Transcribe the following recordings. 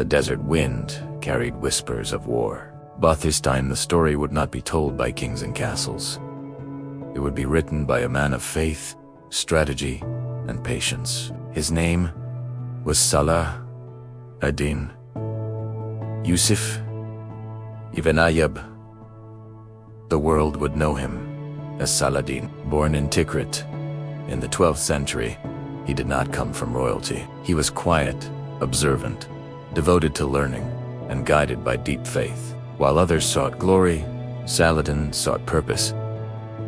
The desert wind carried whispers of war. But this time the story would not be told by kings and castles. It would be written by a man of faith, strategy, and patience. His name was Saladin. Yusuf Ibn Ayyub. The world would know him as Saladin. Born in Tikrit in the 12th century, he did not come from royalty. He was quiet, observant, devoted to learning, and guided by deep faith. While others sought glory, Saladin sought purpose,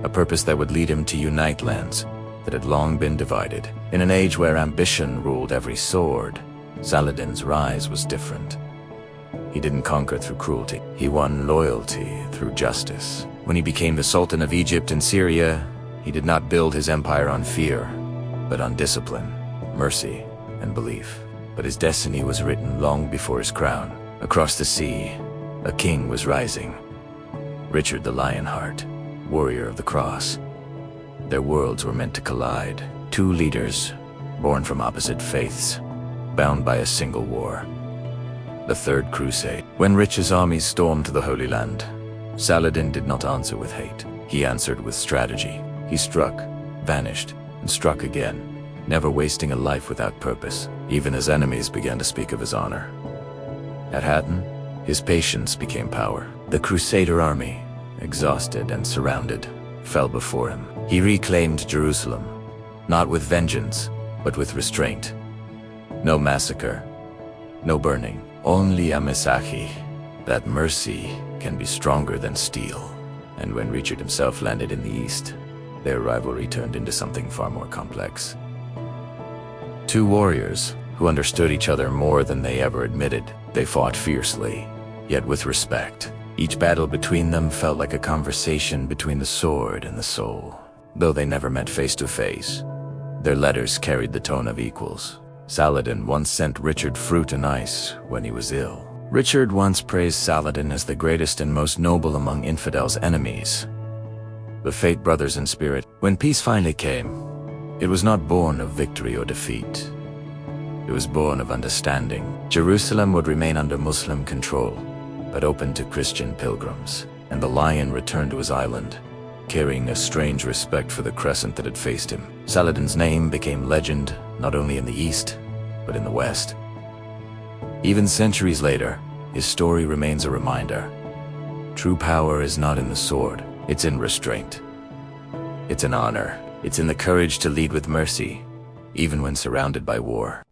a purpose that would lead him to unite lands that had long been divided. In an age where ambition ruled every sword, Saladin's rise was different. He didn't conquer through cruelty. He won loyalty through justice. When he became the Sultan of Egypt and Syria, he did not build his empire on fear, but on discipline, mercy, and belief. But his destiny was written long before his crown. Across the sea, a king was rising. Richard the Lionheart, warrior of the cross. Their worlds were meant to collide. Two leaders, born from opposite faiths, bound by a single war. The Third Crusade. When Rich's armies stormed the Holy Land, Saladin did not answer with hate. He answered with strategy. He struck, vanished, and struck again, never wasting a life without purpose, even as enemies began to speak of his honor. At Hattin, his patience became power. The Crusader army, exhausted and surrounded, fell before him. He reclaimed Jerusalem, not with vengeance, but with restraint. No massacre, no burning, only a Mesachi, that mercy can be stronger than steel. And when Richard himself landed in the east, their rivalry turned into something far more complex. Two warriors who understood each other more than they ever admitted. They fought fiercely, yet with respect. Each battle between them felt like a conversation between the sword and the soul. Though they never met face to face, their letters carried the tone of equals. Saladin once sent Richard fruit and ice when he was ill. Richard once praised Saladin as the greatest and most noble among infidels' enemies. The fate brothers in spirit. When peace finally came, it was not born of victory or defeat. It was born of understanding. Jerusalem would remain under Muslim control, but open to Christian pilgrims. And the lion returned to his island, carrying a strange respect for the Crescent that had faced him. Saladin's name became legend, not only in the East, but in the West. Even centuries later, his story remains a reminder. True power is not in the sword, it's in restraint. It's in honor. It's in the courage to lead with mercy, even when surrounded by war.